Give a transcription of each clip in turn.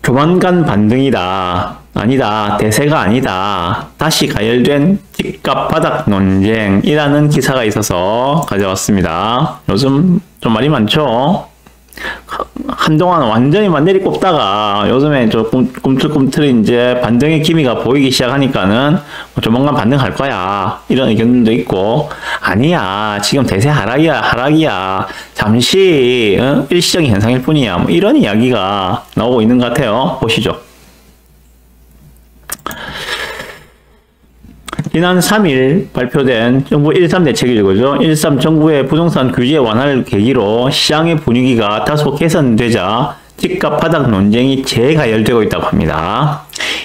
조만간 반등이다. 아니다. 대세가 아니다. 다시 가열된 집값 바닥 논쟁이라는 기사가 있어서 가져왔습니다. 요즘 좀 말이 많죠? 한동안 완전히 내리 꼽다가 요즘에 좀 꿈틀꿈틀 이제 반등의 기미가 보이기 시작하니까는 조만간 반등할 거야. 이런 의견들도 있고, 아니야. 지금 대세 하락이야. 잠시 일시적인 현상일 뿐이야. 뭐 이런 이야기가 나오고 있는 것 같아요. 보시죠. 지난 3일 발표된 정부 1.3 대책이죠. 그죠? 1.3 정부의 부동산 규제 완화를 계기로 시장의 분위기가 다소 개선되자 집값 바닥 논쟁이 재가열되고 있다고 합니다.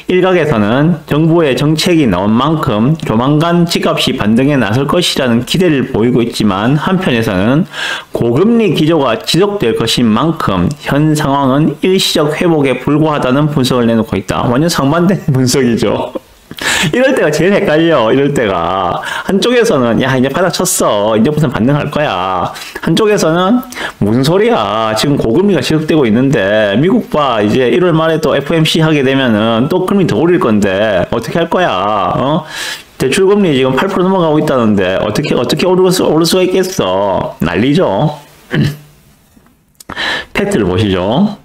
일각에서는 정부의 정책이 나온 만큼 조만간 집값이 반등에 나설 것이라는 기대를 보이고 있지만, 한편에서는 고금리 기조가 지속될 것인 만큼 현 상황은 일시적 회복에 불과하다는 분석을 내놓고 있다. 완전 상반된 분석이죠. 이럴 때가 제일 헷갈려. 이럴 때가 한쪽에서는 야 이제 바닥 쳤어, 이제부터 반등할 거야. 한쪽에서는 무슨 소리야, 지금 고금리가 지속되고 있는데 미국 봐, 이제 1월 말에 또 FOMC 하게 되면은 또 금리 더 올릴 건데 어떻게 할 거야. 대출금리 지금 8% 넘어가고 있다는데 어떻게 오를 수가 있겠어. 난리죠. 팩트를 보시죠.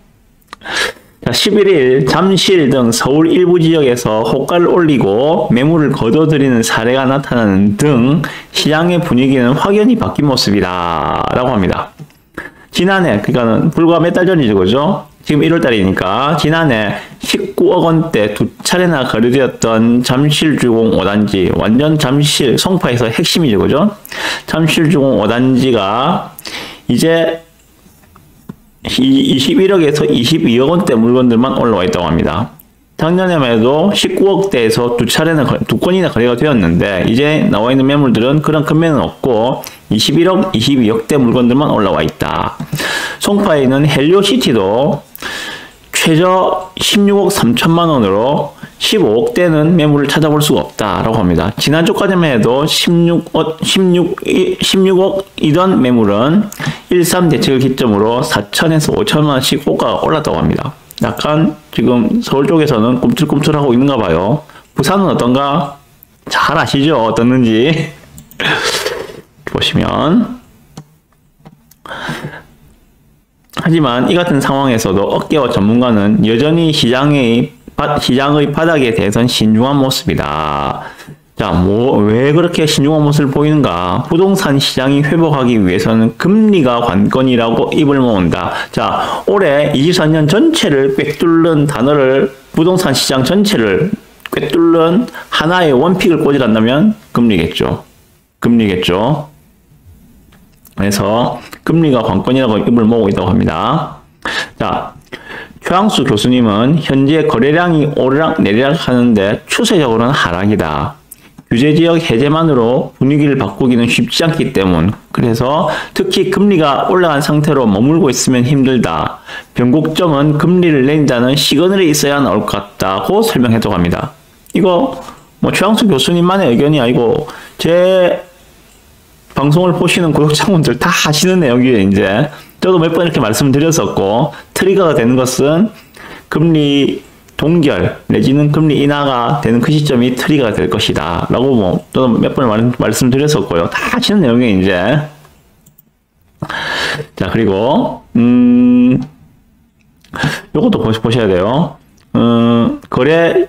11일 잠실 등 서울 일부 지역에서 호가를 올리고 매물을 거둬들이는 사례가 나타나는 등 시장의 분위기는 확연히 바뀐 모습이다 라고 합니다. 지난해, 그러니까 불과 몇 달 전이죠. 그죠? 지금 1월달이니까 지난해 19억 원대 두 차례나 거래되었던 잠실주공 5단지, 완전 잠실 송파에서 핵심이죠. 그죠? 잠실주공 5단지가 이제 21억에서 22억 원대 물건들만 올라와 있다고 합니다. 작년에만 해도 19억대에서 두 건이나 거래가 되었는데, 이제 나와 있는 매물들은 그런 금매는 없고 21억, 22억대 물건들만 올라와 있다. 송파에 있는 헬리오시티도 최저 16억 3천만 원으로 15억대는 매물을 찾아볼 수가 없다라고 합니다. 지난주까지만 해도 16억이던 매물은 1.3 대책을 기점으로 4천에서 5천만 원씩 호가가 올랐다고 합니다. 약간 지금 서울 쪽에서는 꿈틀꿈틀하고 있는가 봐요. 부산은 어떤가? 잘 아시죠? 어떻는지. 보시면. 하지만 이 같은 상황에서도 업계와 전문가는 여전히 시장의 바닥에 대해서는 신중한 모습이다. 자, 왜 그렇게 신중한 모습을 보이는가? 부동산 시장이 회복하기 위해서는 금리가 관건이라고 입을 모은다. 자, 올해 24년 전체를 꿰뚫는 단어를, 부동산 시장 전체를 꿰뚫는 하나의 원픽을 꽂으란다면 금리겠죠. 그래서 금리가 관건이라고 입을 모으고 있다고 합니다. 자, 최항수 교수님은 현재 거래량이 오르락 내리락 하는데 추세적으로는 하락이다. 규제지역 해제만으로 분위기를 바꾸기는 쉽지 않기 때문, 그래서 특히 금리가 올라간 상태로 머물고 있으면 힘들다. 변곡점은 금리를 내린다는 시그널이 있어야 나올 것 같다고 설명했다고 합니다. 이거 뭐 최항수 교수님만의 의견이 아니고 제 방송을 보시는 구독자분들 다 하시는 내용이에요. 이제 저도 몇 번 이렇게 말씀드렸었고, 트리거가 되는 것은 금리 동결 내지는 금리 인하가 되는 그 시점이 트리거가 될 것이다 라고 뭐 저도 몇 번 말씀드렸었고요. 다 하시는 내용이에요. 이제 자, 그리고 요것도 보셔야 돼요. 거래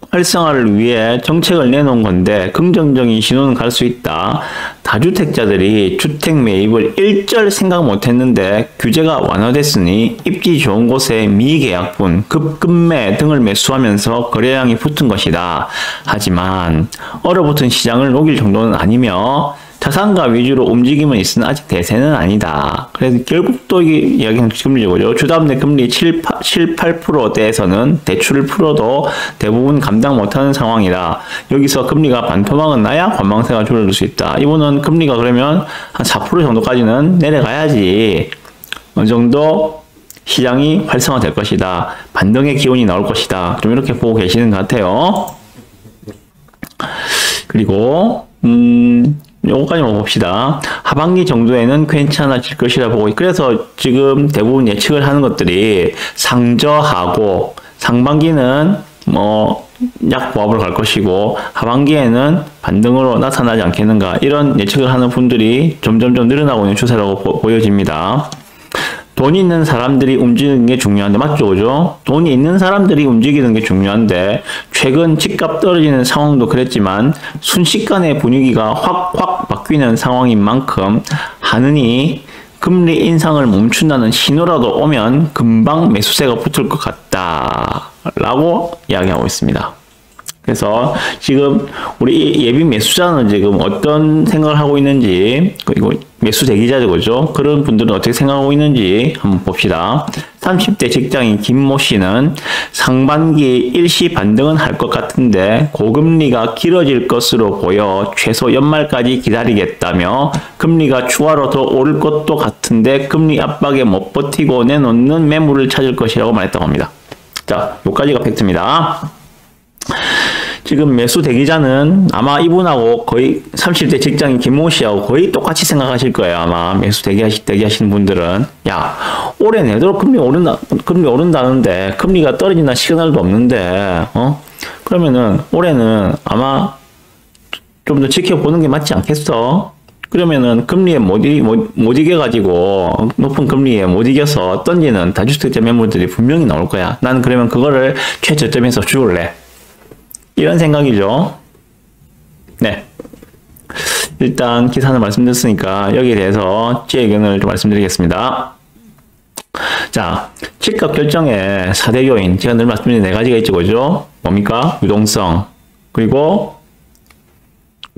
활성화를 위해 정책을 내놓은 건데 긍정적인 신호는 갈 수 있다. 다주택자들이 주택 매입을 일절 생각 못했는데 규제가 완화됐으니 입지 좋은 곳에 미계약분, 급급매 등을 매수하면서 거래량이 붙은 것이다. 하지만 얼어붙은 시장을 녹일 정도는 아니며 자산가 위주로 움직임은 있으나 아직 대세는 아니다. 그래서 결국 또 이야기는 금리죠. 주담대 금리 7, 8%대에서는 대출을 풀어도 대부분 감당 못하는 상황이다. 여기서 금리가 반토막은 나야 관망세가 줄어들 수 있다. 이분은 금리가 그러면 한 4% 정도까지는 내려가야지 어느 정도 시장이 활성화될 것이다. 반등의 기운이 나올 것이다. 좀 이렇게 보고 계시는 것 같아요. 그리고 요거까지만 봅시다. 하반기 정도에는 괜찮아질 것이라 보고, 그래서 지금 대부분 예측을 하는 것들이 상저하고 상반기는 약보합으로 갈 것이고 하반기에는 반등으로 나타나지 않겠는가, 이런 예측을 하는 분들이 점점점 늘어나고 있는 추세라고 보여집니다. 돈이 있는 사람들이 움직이는 게 중요한데, 맞죠? 그죠? 돈이 있는 사람들이 움직이는 게 중요한데, 최근 집값 떨어지는 상황도 그랬지만 순식간에 분위기가 확 바뀌는 상황인 만큼 하느니 금리 인상을 멈춘다는 신호라도 오면 금방 매수세가 붙을 것 같다 라고 이야기하고 있습니다. 그래서 지금 우리 예비 매수자는 지금 어떤 생각을 하고 있는지, 그리고 매수 대기자죠, 그죠? 그런 분들은 어떻게 생각하고 있는지 한번 봅시다. 30대 직장인 김모 씨는 상반기 일시 반등은 할 것 같은데 고금리가 길어질 것으로 보여 최소 연말까지 기다리겠다며, 금리가 추가로 더 오를 것도 같은데 금리 압박에 못 버티고 내놓는 매물을 찾을 것이라고 말했다고 합니다. 자, 여기까지가 팩트입니다. 지금 매수 대기자는 아마 이분하고 거의 30대 직장인 김모 씨하고 거의 똑같이 생각하실 거예요. 아마 매수 대기하시는 분들은, 야, 올해 내도록 금리 오른다는데 금리가 떨어진다는 시그널도 없는데, 그러면은 올해는 아마 좀 더 지켜보는 게 맞지 않겠어? 그러면은 금리에 못 이겨가지고, 높은 금리에 못 이겨서 던지는 다주택자 매물들이 분명히 나올 거야. 나는 그러면 그거를 최저점에서 줄래. 이런 생각이죠. 네. 일단 기사는 말씀드렸으니까 여기에 대해서 제 의견을 좀 말씀드리겠습니다. 자, 집값 결정의 4대 요인, 제가 늘 말씀드린 4가지가 있죠, 그죠? 뭡니까? 유동성, 그리고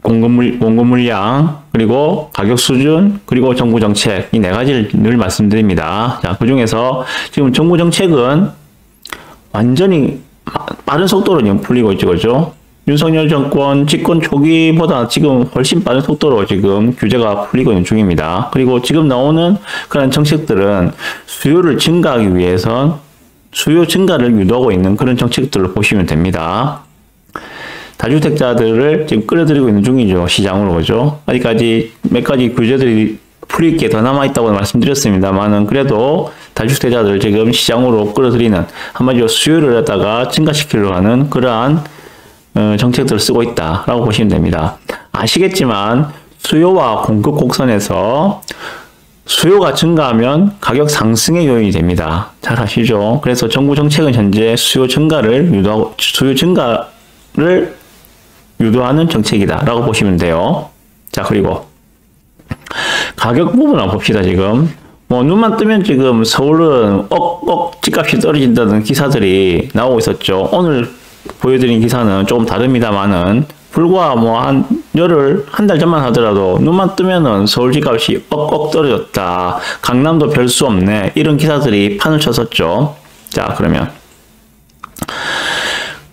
공급 물량, 그리고 가격 수준, 그리고 정부 정책, 이 4가지를 늘 말씀드립니다. 자, 그 중에서 지금 정부 정책은 완전히 빠른 속도로 지금 풀리고 있죠, 그죠? 윤석열 정권 집권 초기보다 지금 훨씬 빠른 속도로 지금 규제가 풀리고 있는 중입니다. 그리고 지금 나오는 그런 정책들은 수요를 증가하기 위해서 수요 증가를 유도하고 있는 그런 정책들을 보시면 됩니다. 다주택자들을 지금 끌어들이고 있는 중이죠, 시장으로, 그죠? 아직까지 몇 가지 규제들이 풀릴 게 더 남아있다고 말씀드렸습니다만은, 그래도 다주택자들을 지금 시장으로 끌어들이는, 한마디로 수요를 갖다가 증가시키려고 하는 그러한 정책들을 쓰고 있다라고 보시면 됩니다. 아시겠지만 수요와 공급 곡선에서 수요가 증가하면 가격 상승의 요인이 됩니다. 잘 아시죠? 그래서 정부 정책은 현재 수요 증가를 유도하는 정책이다라고 보시면 돼요. 자, 그리고 가격 부분을 한번 봅시다. 지금 눈만 뜨면 지금 서울은 집값이 떨어진다는 기사들이 나오고 있었죠. 오늘 보여드린 기사는 조금 다릅니다만은, 불과 한 달 전만 하더라도 눈만 뜨면은 서울 집값이 떨어졌다, 강남도 별 수 없네, 이런 기사들이 판을 쳤었죠. 자, 그러면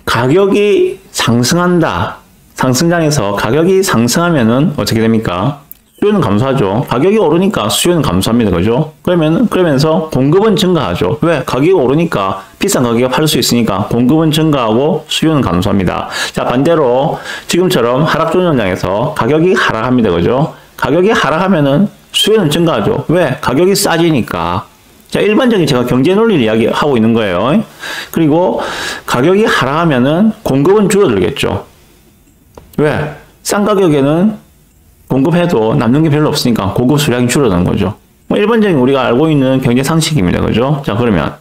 가격이 상승한다. 상승장에서 가격이 상승하면은 어떻게 됩니까? 수요는 감소하죠. 가격이 오르니까 수요는 감소합니다. 그죠? 그러면서 공급은 증가하죠. 왜? 가격이 오르니까 비싼 가격에 팔 수 있으니까 공급은 증가하고 수요는 감소합니다. 자, 반대로 지금처럼 하락조정장에서 가격이 하락합니다. 그죠? 가격이 하락하면은 수요는 증가하죠. 왜? 가격이 싸지니까. 자, 일반적인 제가 경제 논리를 이야기하고 있는 거예요. 그리고 가격이 하락하면은 공급은 줄어들겠죠. 왜? 싼 가격에는 공급해도 남는 게 별로 없으니까 고급 수량이 줄어드는 거죠. 일반적인 우리가 알고 있는 경제 상식입니다. 그죠? 자, 그러면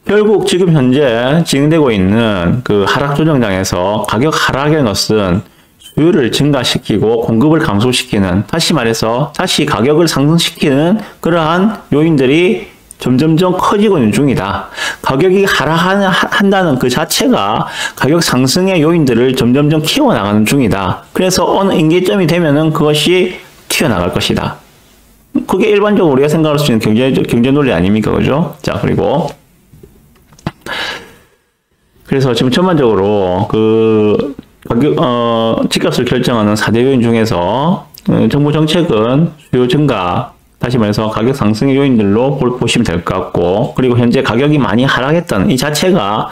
결국 지금 현재 진행되고 있는 그 하락 조정장에서 가격 하락의 것은 수요를 증가시키고 공급을 감소시키는, 다시 말해서 다시 가격을 상승시키는 그러한 요인들이 점점점 커지고 있는 중이다. 가격이 하락한다는 그 자체가 가격 상승의 요인들을 점점점 키워나가는 중이다. 그래서 어느 임계점이 되면은 그것이 튀어나갈 것이다. 그게 일반적으로 우리가 생각할 수 있는 경제 논리 아닙니까? 그죠? 자, 그리고 그래서 지금 전반적으로 그 가격, 집값을 결정하는 4대 요인 중에서 정부 정책은 수요 증가, 다시 말해서 가격 상승의 요인들로 보시면 될 것 같고, 그리고 현재 가격이 많이 하락했다는 이 자체가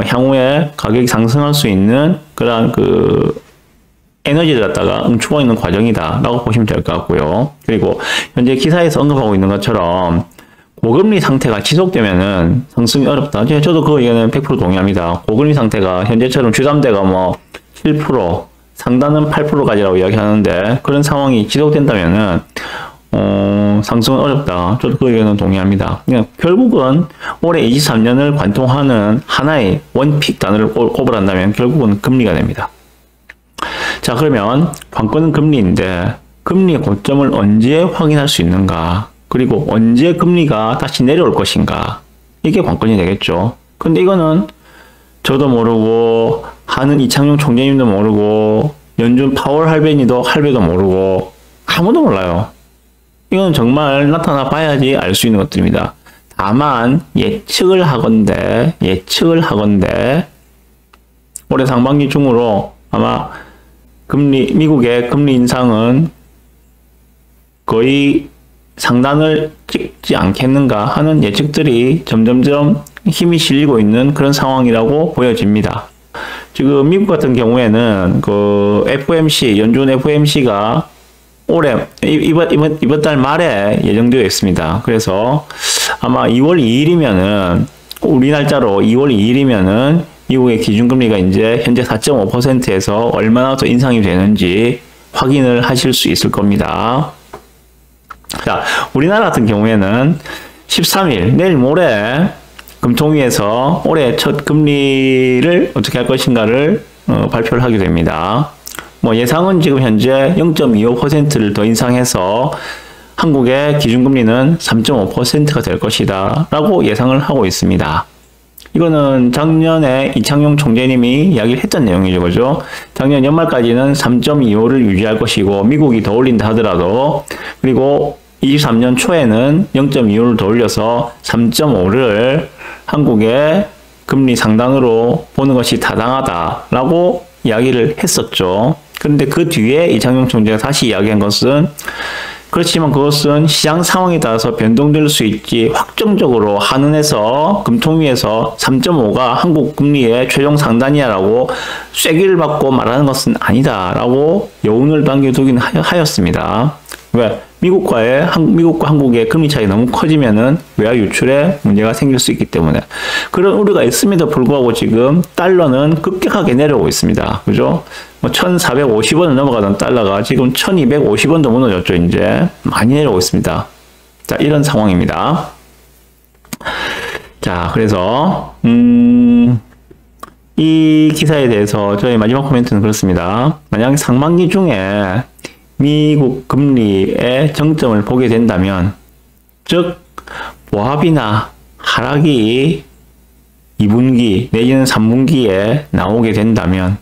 향후에 가격이 상승할 수 있는 그러한 그 에너지를 갖다가 응축하고 있는 과정이다 라고 보시면 될 것 같고요. 그리고 현재 기사에서 언급하고 있는 것처럼 고금리 상태가 지속되면은 상승이 어렵다. 저도 그 의견은 100% 동의합니다. 고금리 상태가 현재처럼 주담대가 뭐 7%, 상단은 8%까지라고 이야기하는데 그런 상황이 지속된다면은 상승은 어렵다. 저도 그 의견은 동의합니다. 그냥 결국은 올해 23년을 관통하는 하나의 원픽 단어를 꼽으란다면 결국은 금리가 됩니다. 자, 그러면 관건은 금리인데 금리의 고점을 언제 확인할 수 있는가? 그리고 언제 금리가 다시 내려올 것인가? 이게 관건이 되겠죠. 근데 이거는 저도 모르고 하는 이창용 총재님도 모르고 연준 파월 할배도 모르고 아무도 몰라요. 이건 정말 나타나 봐야지 알 수 있는 것들입니다. 다만 예측을 하건대 올해 상반기 중으로 아마 미국의 금리 인상은 거의 상단을 찍지 않겠는가 하는 예측들이 점점점 힘이 실리고 있는 그런 상황이라고 보여집니다. 지금 미국 같은 경우에는 그 연준 FOMC가 올해 이번 달 말에 예정되어 있습니다. 그래서 아마 2월 2일이면은 우리 날짜로 2월 2일이면은 미국의 기준금리가 이제 현재 4.5%에서 얼마나 더 인상이 되는지 확인을 하실 수 있을 겁니다. 자, 우리나라 같은 경우에는 13일, 내일 모레 금통위에서 올해 첫 금리를 어떻게 할 것인가를 발표를 하게 됩니다. 뭐 예상은 지금 현재 0.25%를 더 인상해서 한국의 기준금리는 3.5%가 될 것이다 라고 예상을 하고 있습니다. 이거는 작년에 이창용 총재님이 이야기를 했던 내용이죠. 그죠? 작년 연말까지는 3.25를 유지할 것이고 미국이 더 올린다 하더라도 그리고 23년 초에는 0.25를 더 올려서 3.5를 한국의 금리 상단으로 보는 것이 타당하다라고 이야기를 했었죠. 그런데 그 뒤에 이창용 총재가 다시 이야기한 것은 그렇지만 그것은 시장 상황에 따라서 변동될 수 있지 확정적으로 한은에서 금통위에서 3.5가 한국 금리의 최종 상단이야라고 쐐기를 받고 말하는 것은 아니다라고 여운을 남겨두긴 하였습니다. 왜? 미국과 한국의 금리 차이 너무 커지면은 외화 유출에 문제가 생길 수 있기 때문에 그런 우려가 있음에도 불구하고 지금 달러는 급격하게 내려오고 있습니다. 그죠? 뭐 1,450원을 넘어가던 달러가 지금 1,250원도 무너졌죠. 이제 많이 내려오고 있습니다. 자, 이런 상황입니다. 자, 그래서 이 기사에 대해서 저희 마지막 코멘트는 그렇습니다. 만약 상반기 중에 미국 금리의 정점을 보게 된다면, 즉 보합이나 하락이 2분기 내지는 3분기에 나오게 된다면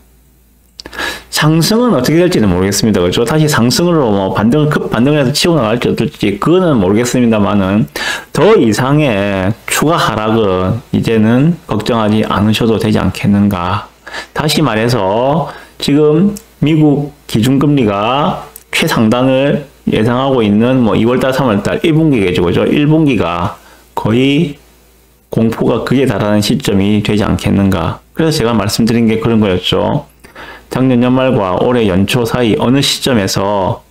상승은 어떻게 될지는 모르겠습니다. 그렇죠? 다시 상승으로 뭐 급 반등을 해서 치고 나갈지 어떨지 그거는 모르겠습니다만은 더 이상의 추가 하락은 이제는 걱정하지 않으셔도 되지 않겠는가. 다시 말해서 지금 미국 기준금리가 최상단을 예상하고 있는 뭐 2월달, 3월달 1분기겠죠. 그죠? 1분기가 거의 공포가 극에 달하는 시점이 되지 않겠는가. 그래서 제가 말씀드린 게 그런 거였죠. 작년 연말과 올해 연초 사이 어느 시점에서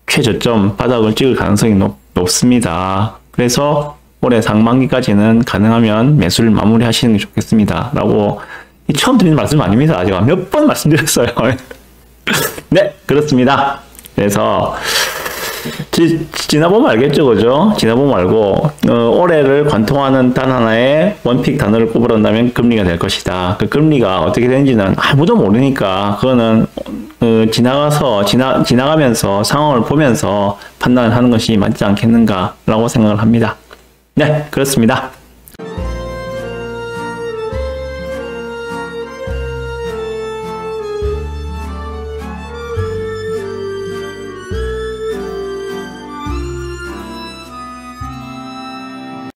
최저점 바닥을 찍을 가능성이 높습니다. 그래서 올해 상반기까지는 가능하면 매수를 마무리하시는 게 좋겠습니다. 라고 처음 드리는 말씀 아닙니다. 제가 몇 번 말씀드렸어요. 네, 그렇습니다. 그래서 지나보면 알겠죠, 그죠? 지나보면 알고 올해를 관통하는 단 하나의 원픽 단어를 꼽으란다면 금리가 될 것이다. 그 금리가 어떻게 되는지는 아무도 모르니까 그거는 지나가면서 상황을 보면서 판단을 하는 것이 맞지 않겠는가라고 생각을 합니다. 네, 그렇습니다.